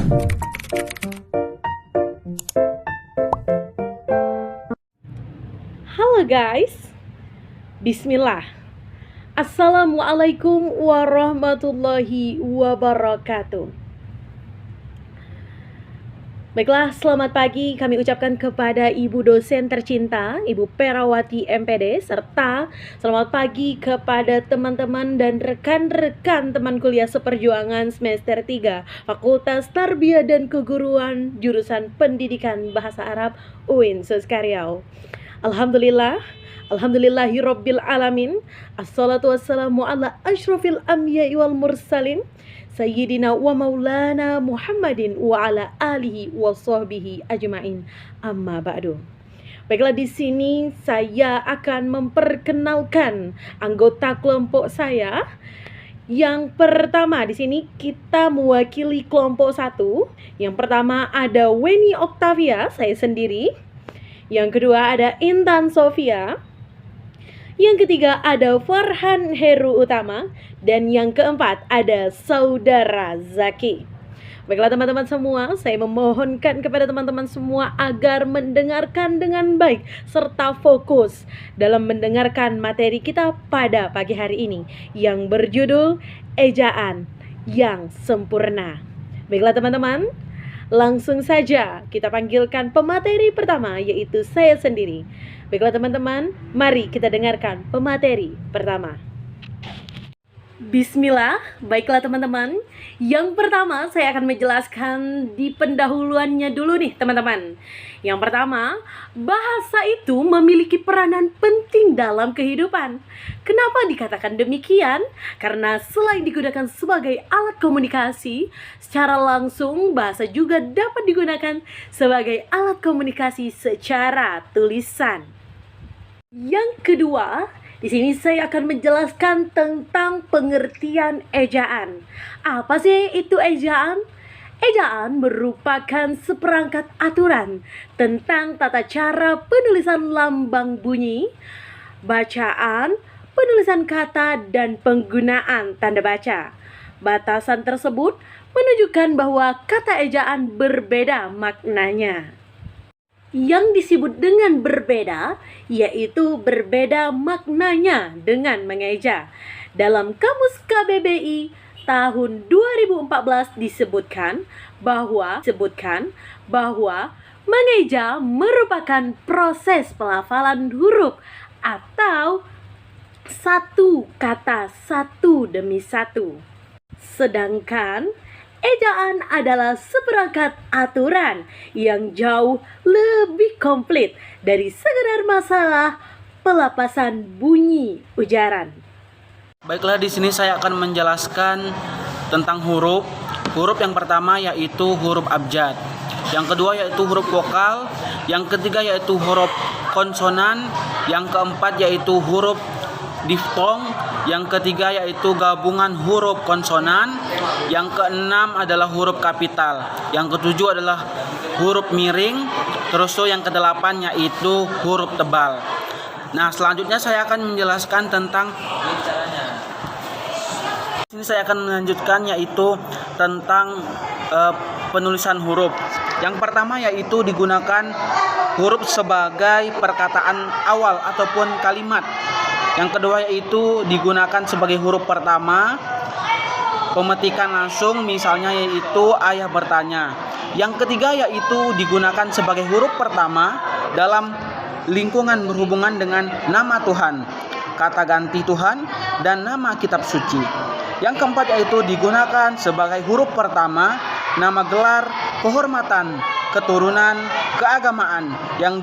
Halo guys, Bismillah. Assalamualaikum warahmatullahi wabarakatuh. Baiklah, selamat pagi kami ucapkan kepada Ibu dosen tercinta, Ibu Perawati MPD, serta selamat pagi kepada teman-teman dan rekan-rekan teman kuliah seperjuangan semester 3 Fakultas Tarbiyah dan Keguruan jurusan Pendidikan Bahasa Arab UIN Suskaryau. Alhamdulillahirabbil alamin. Assalatu wassalamu ala asyrofil anbiya'i wal mursalin Sayyidina wa maulana Muhammadin wa ala alihi wa sahbihi ajmain. Amma ba'du. Baiklah, di sini saya akan memperkenalkan anggota kelompok saya. Yang pertama, di sini kita mewakili kelompok 1. Yang pertama ada Weni Octavia, saya sendiri. Yang kedua ada Intan Sofia. Yang ketiga ada Farhan Heru Utama. Dan yang keempat ada Saudara Zaki. Baiklah teman-teman semua, saya memohonkan kepada teman-teman semua agar mendengarkan dengan baik serta fokus dalam mendengarkan materi kita pada pagi hari ini yang berjudul Ejaan yang Sempurna. Baiklah teman-teman, langsung saja kita panggilkan pemateri pertama, yaitu saya sendiri. Baiklah teman-teman, mari kita dengarkan pemateri pertama. Bismillah. Baiklah teman-teman, yang pertama saya akan menjelaskan di pendahuluannya dulu nih teman-teman. Yang pertama, bahasa itu memiliki peranan penting dalam kehidupan. Kenapa dikatakan demikian? Karena selain digunakan sebagai alat komunikasi secara langsung, bahasa juga dapat digunakan sebagai alat komunikasi secara tulisan. Yang kedua, di sini saya akan menjelaskan tentang pengertian ejaan. Apa sih itu ejaan? Ejaan merupakan seperangkat aturan tentang tata cara penulisan lambang bunyi, bacaan, penulisan kata, dan penggunaan tanda baca. Batasan tersebut menunjukkan bahwa kata ejaan berbeda maknanya. Yang disebut dengan berbeda, yaitu berbeda maknanya dengan mengeja. Dalam Kamus KBBI tahun 2014 disebutkan bahwa mengeja merupakan proses pelafalan huruf atau satu kata satu demi satu. Sedangkan ejaan adalah seperangkat aturan yang jauh lebih komplit dari sekedar masalah pelapasan bunyi ujaran. Baiklah, di sini saya akan menjelaskan tentang huruf. Huruf yang pertama yaitu huruf abjad. Yang kedua yaitu huruf vokal. Yang ketiga yaitu huruf konsonan. Yang keempat yaitu huruf diftong. Yang ketiga yaitu gabungan huruf konsonan. Yang keenam adalah huruf kapital. Yang ketujuh adalah huruf miring. Terus yang kedelapan yaitu huruf tebal. Nah, selanjutnya saya akan menjelaskan tentang ini saya akan melanjutkan yaitu tentang penulisan huruf. Yang pertama yaitu digunakan huruf sebagai perkataan awal ataupun kalimat. Yang kedua yaitu digunakan sebagai huruf pertama pemetikan langsung, misalnya yaitu ayah bertanya. Yang ketiga yaitu digunakan sebagai huruf pertama dalam lingkungan berhubungan dengan nama Tuhan, kata ganti Tuhan, dan nama kitab suci. Yang keempat yaitu digunakan sebagai huruf pertama nama gelar, kehormatan, keturunan, keagamaan yang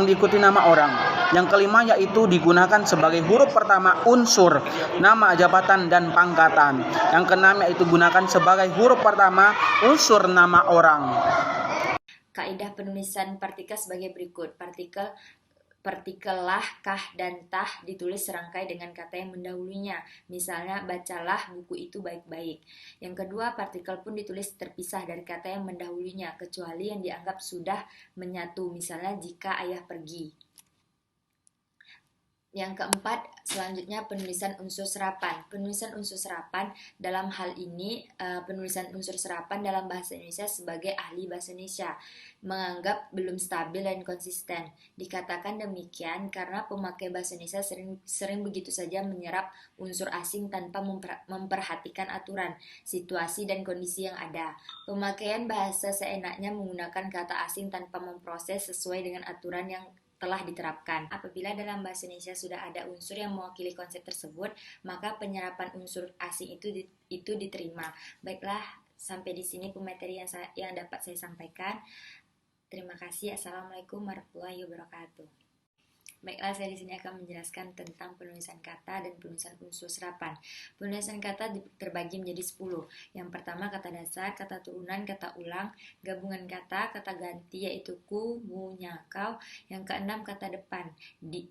diikuti nama orang. Yang kelima yaitu digunakan sebagai huruf pertama unsur, nama, jabatan, dan pangkatan. Yang keenam yaitu gunakan sebagai huruf pertama unsur nama orang. Kaidah penulisan partikel sebagai berikut. Partikel lah, kah, dan tah ditulis serangkai dengan kata yang mendahulunya. Misalnya, bacalah buku itu baik-baik. Yang kedua, partikel pun ditulis terpisah dari kata yang mendahulunya, kecuali yang dianggap sudah menyatu. Misalnya, jika ayah pergi. Yang keempat, selanjutnya penulisan unsur serapan. Penulisan unsur serapan dalam hal ini, penulisan unsur serapan dalam bahasa Indonesia sebagai ahli bahasa Indonesia menganggap belum stabil dan konsisten. Dikatakan demikian karena pemakai bahasa Indonesia sering begitu saja menyerap unsur asing tanpa memperhatikan aturan, situasi, dan kondisi yang ada. Pemakaian bahasa seenaknya menggunakan kata asing tanpa memproses sesuai dengan aturan yang telah diterapkan. Apabila dalam bahasa Indonesia sudah ada unsur yang mewakili konsep tersebut, maka penyerapan unsur asing itu diterima. Baiklah, sampai di sini pemateri yang dapat saya sampaikan. Terima kasih. Assalamualaikum warahmatullahi wabarakatuh. Baiklah, saya di sini akan menjelaskan tentang penulisan kata dan penulisan unsur serapan. Penulisan kata terbagi menjadi 10. Yang pertama kata dasar, kata turunan, kata ulang, gabungan kata, kata ganti yaitu ku, mu, nya, kau. Yang keenam kata depan,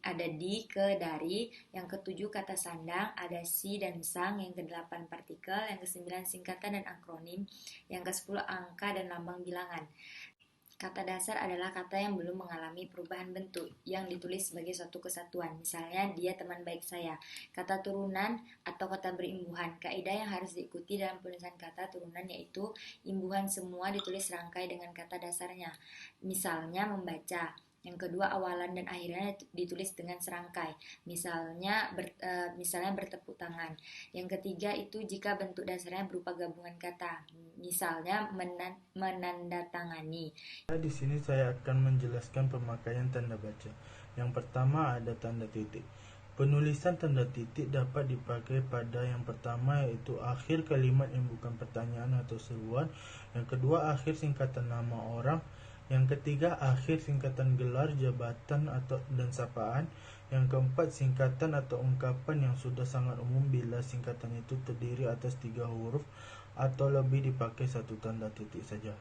ada di, ke, dari. Yang ketujuh kata sandang, ada si dan sang. Yang kedelapan partikel. Yang kesembilan singkatan dan akronim. Yang kesepuluh angka dan lambang bilangan. Kata dasar adalah kata yang belum mengalami perubahan bentuk, yang ditulis sebagai suatu kesatuan. Misalnya, dia teman baik saya. Kata turunan atau kata berimbuhan. Kaidah yang harus diikuti dalam penulisan kata turunan yaitu imbuhan semua ditulis serangkai dengan kata dasarnya. Misalnya, membaca. Yang kedua, awalan dan akhirnya ditulis dengan serangkai. Misalnya bertepuk tangan. Yang ketiga itu jika bentuk dasarnya berupa gabungan kata. Misalnya menandatangani. Di sini saya akan menjelaskan pemakaian tanda baca. Yang pertama ada tanda titik. Penulisan tanda titik dapat dipakai pada yang pertama yaitu akhir kalimat yang bukan pertanyaan atau seruan. Yang kedua akhir singkatan nama orang. Yang ketiga akhir singkatan gelar, jabatan dan sapaan. Yang keempat singkatan atau ungkapan yang sudah sangat umum bila singkatan itu terdiri atas 3 huruf atau lebih dipakai satu tanda titik saja.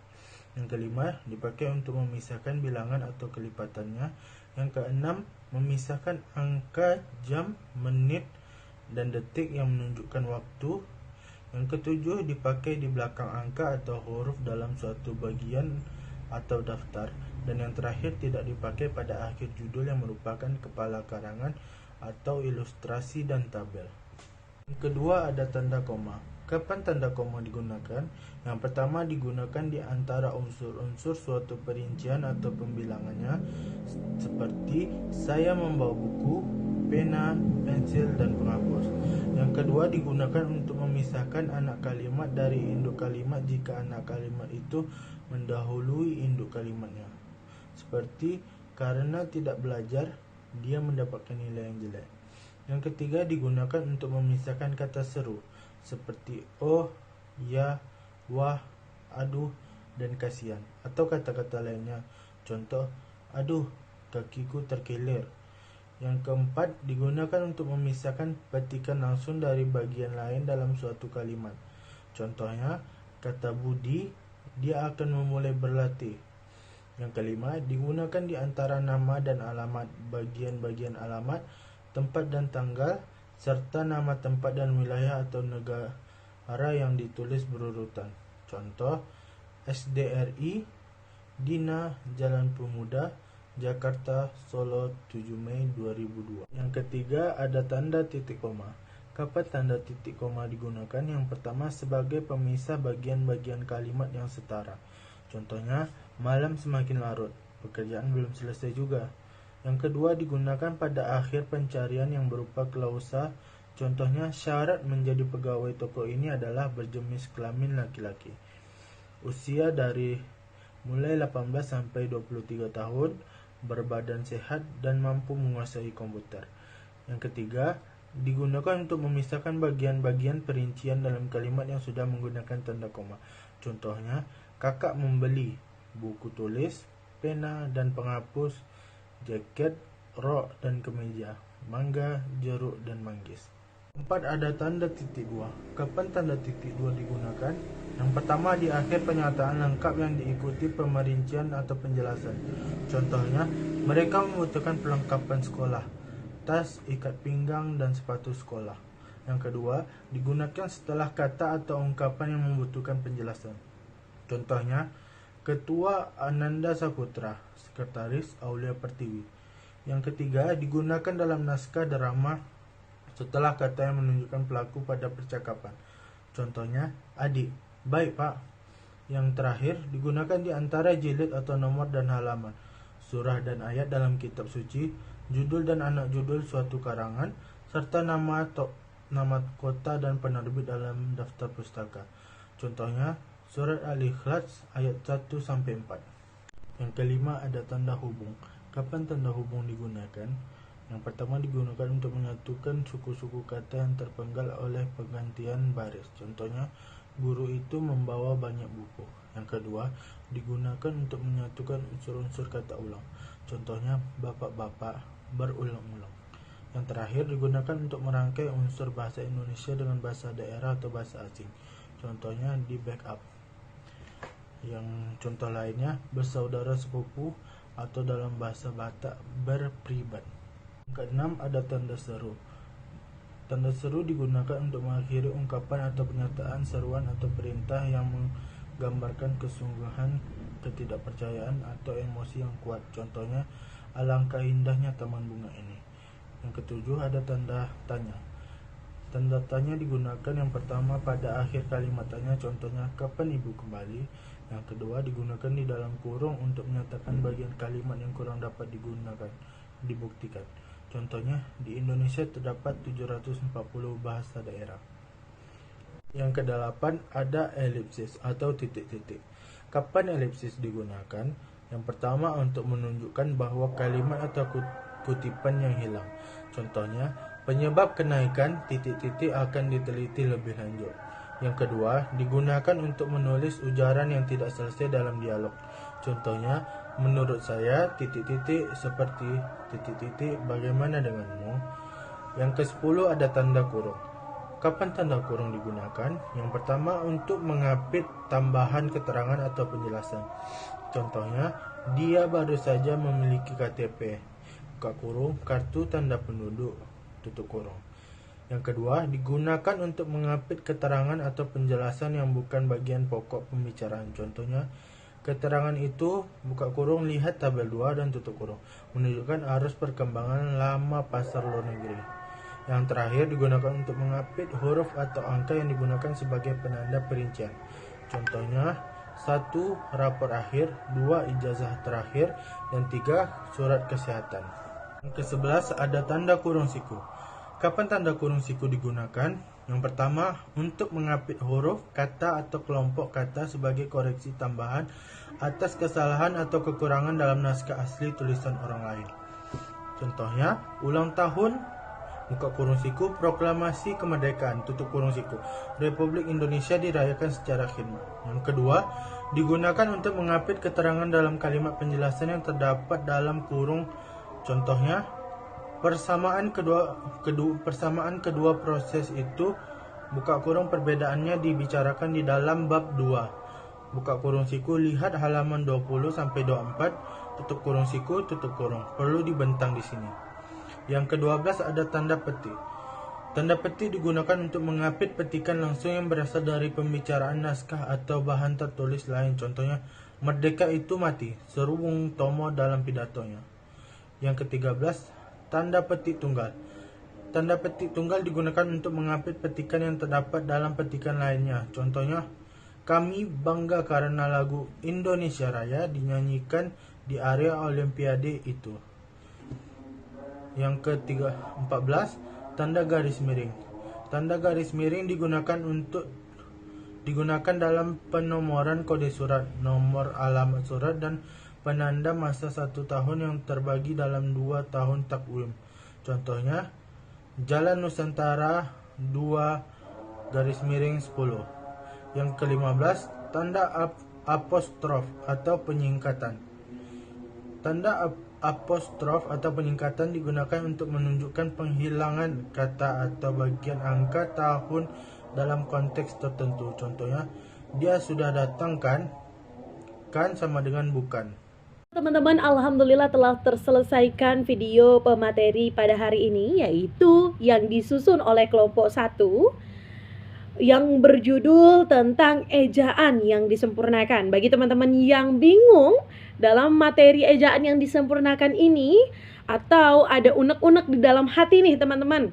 Yang kelima dipakai untuk memisahkan bilangan atau kelipatannya. Yang keenam memisahkan angka, jam, menit, dan detik yang menunjukkan waktu. Yang ketujuh dipakai di belakang angka atau huruf dalam suatu bagian atau daftar. Dan yang terakhir tidak dipakai pada akhir judul yang merupakan kepala karangan atau ilustrasi dan tabel. Yang kedua ada tanda koma. Kapan tanda koma digunakan? Yang pertama digunakan di antara unsur-unsur suatu perincian atau pembilangannya, seperti saya membawa buku, pena, pensil, dan penghapus. Yang kedua digunakan untuk memisahkan anak kalimat dari induk kalimat jika anak kalimat itu mendahului induk kalimatnya. Seperti karena tidak belajar, dia mendapatkan nilai yang jelek. Yang ketiga digunakan untuk memisahkan kata seru, seperti oh, ya, wah, aduh, dan kasihan, atau kata-kata lainnya. Contoh, aduh, kakiku terkilir. Yang keempat digunakan untuk memisahkan petikan langsung dari bagian lain dalam suatu kalimat. Contohnya, kata Budi, dia akan memulai berlatih. Yang kelima digunakan di antara nama dan alamat, bagian-bagian alamat, tempat dan tanggal, serta nama tempat dan wilayah atau negara yang ditulis berurutan. Contoh, SDRI, Dina, Jalan Pemuda, Jakarta, Solo, 7 Mei 2002. Yang ketiga ada tanda titik koma. Kapan tanda titik koma digunakan? Yang pertama sebagai pemisah bagian-bagian kalimat yang setara. Contohnya, malam semakin larut, pekerjaan belum selesai juga. Yang kedua digunakan pada akhir pencarian yang berupa klausa. Contohnya, syarat menjadi pegawai toko ini adalah berjenis kelamin laki-laki. Usia dari mulai 18 sampai 23 tahun, berbadan sehat dan mampu menguasai komputer. Yang ketiga, digunakan untuk memisahkan bagian-bagian perincian dalam kalimat yang sudah menggunakan tanda koma. Contohnya, kakak membeli buku tulis, pena dan penghapus, jaket, rok dan kemeja, mangga, jeruk dan manggis. 4. Ada tanda titik dua. Kapan tanda titik dua digunakan? Yang pertama di akhir pernyataan lengkap yang diikuti pemerincian atau penjelasan. Contohnya, mereka membutuhkan perlengkapan sekolah, tas, ikat pinggang, dan sepatu sekolah. Yang kedua, digunakan setelah kata atau ungkapan yang membutuhkan penjelasan. Contohnya, Ketua Ananda Saputra, Sekretaris Aulia Pertiwi. Yang ketiga, digunakan dalam naskah drama setelah kata yang menunjukkan pelaku pada percakapan. Contohnya, adik, baik pak. Yang terakhir, digunakan di antara jilid atau nomor dan halaman, surah dan ayat dalam kitab suci, judul dan anak judul suatu karangan, serta nama kota dan penerbit dalam daftar pustaka. Contohnya, surat Al-Ikhlas ayat 1-4. Yang kelima, ada tanda hubung. Kapan tanda hubung digunakan? Yang pertama, digunakan untuk menyatukan suku-suku kata yang terpenggal oleh penggantian baris. Contohnya, guru itu membawa banyak buku. Yang kedua, digunakan untuk menyatukan unsur-unsur kata ulang. Contohnya, bapak-bapak berulang-ulang. Yang terakhir, digunakan untuk merangkai unsur bahasa Indonesia dengan bahasa daerah atau bahasa asing. Contohnya, di backup. Yang contoh lainnya, bersaudara sepupu atau dalam bahasa Batak berpribat. Yang keenam, ada tanda seru. Tanda seru digunakan untuk mengakhiri ungkapan atau pernyataan seruan atau perintah yang menggambarkan kesungguhan, ketidakpercayaan, atau emosi yang kuat. Contohnya, alangkah indahnya taman bunga ini. Yang ketujuh, ada tanda tanya. Tanda tanya digunakan yang pertama pada akhir kalimat tanya, contohnya, kapan ibu kembali? Yang kedua, digunakan di dalam kurung untuk menyatakan bagian kalimat yang kurang dapat dibuktikan. Contohnya, di Indonesia terdapat 740 bahasa daerah. Yang kedelapan, ada elipsis atau titik-titik. Kapan elipsis digunakan? Yang pertama, untuk menunjukkan bahwa kalimat atau kutipan yang hilang. Contohnya, penyebab kenaikan titik-titik akan diteliti lebih lanjut. Yang kedua, digunakan untuk menulis ujaran yang tidak selesai dalam dialog. Contohnya, menurut saya titik-titik seperti titik-titik, bagaimana denganmu? Yang ke-10, ada tanda kurung. Kapan tanda kurung digunakan? Yang pertama, untuk mengapit tambahan keterangan atau penjelasan. Contohnya, dia baru saja memiliki KTP, buka kurung, kartu tanda penduduk, tutup kurung. Yang kedua, digunakan untuk mengapit keterangan atau penjelasan yang bukan bagian pokok pembicaraan. Contohnya, keterangan itu, buka kurung, lihat tabel 2 dan tutup kurung, menunjukkan arus perkembangan lama pasar luar negeri. Yang terakhir, digunakan untuk mengapit huruf atau angka yang digunakan sebagai penanda perincian. Contohnya, 1. Rapor akhir, 2. Ijazah terakhir, dan 3. Surat kesehatan. Yang ke-11, ada tanda kurung siku. Kapan tanda kurung siku digunakan? Yang pertama, untuk mengapit huruf, kata atau kelompok kata sebagai koreksi tambahan atas kesalahan atau kekurangan dalam naskah asli tulisan orang lain. Contohnya, ulang tahun, buka kurung siku, proklamasi kemerdekaan, tutup kurung siku, Republik Indonesia dirayakan secara khidmat. Yang kedua, digunakan untuk mengapit keterangan dalam kalimat penjelasan yang terdapat dalam kurung. Contohnya, persamaan kedua proses itu, buka kurung, perbedaannya dibicarakan di dalam bab 2. Buka kurung siku, lihat halaman 20-24, tutup kurung siku, tutup kurung. Perlu dibentang di sini. Yang ke-12, ada tanda petik. Tanda petik digunakan untuk mengapit petikan langsung yang berasal dari pembicaraan naskah atau bahan tertulis lain. Contohnya, merdeka itu mati, seru Bung Tomo dalam pidatonya. Yang ke-13, tanda petik tunggal. Tanda petik tunggal digunakan untuk mengapit petikan yang terdapat dalam petikan lainnya. Contohnya, kami bangga karena lagu Indonesia Raya dinyanyikan di area Olimpiade itu. Yang ke-14, tanda garis miring. Tanda garis miring digunakan dalam penomoran kode surat, nomor alamat surat, dan penanda masa 1 tahun yang terbagi dalam 2 tahun takwim. Contohnya, Jalan Nusantara 2-10. Yang ke-15, tanda apostrof atau penyingkatan. Tanda apostrof atau penyingkatan digunakan untuk menunjukkan penghilangan kata atau bagian angka tahun dalam konteks tertentu. Contohnya, dia sudah datang kan? Kan sama dengan bukan. Teman-teman, alhamdulillah telah terselesaikan video pemateri pada hari ini, yaitu yang disusun oleh kelompok 1 yang berjudul tentang ejaan yang disempurnakan. Bagi teman-teman yang bingung dalam materi ejaan yang disempurnakan ini, atau ada unek-unek di dalam hati nih teman-teman,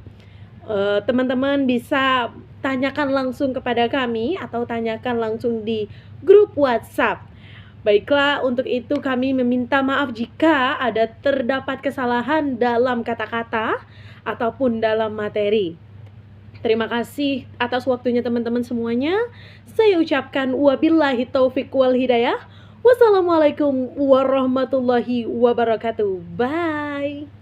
teman-teman bisa tanyakan langsung kepada kami atau tanyakan langsung di grup WhatsApp. Baiklah, untuk itu kami meminta maaf jika ada terdapat kesalahan dalam kata-kata ataupun dalam materi. Terima kasih atas waktunya teman-teman semuanya. Saya ucapkan wabillahi taufik wal hidayah. Wassalamualaikum warahmatullahi wabarakatuh. Bye.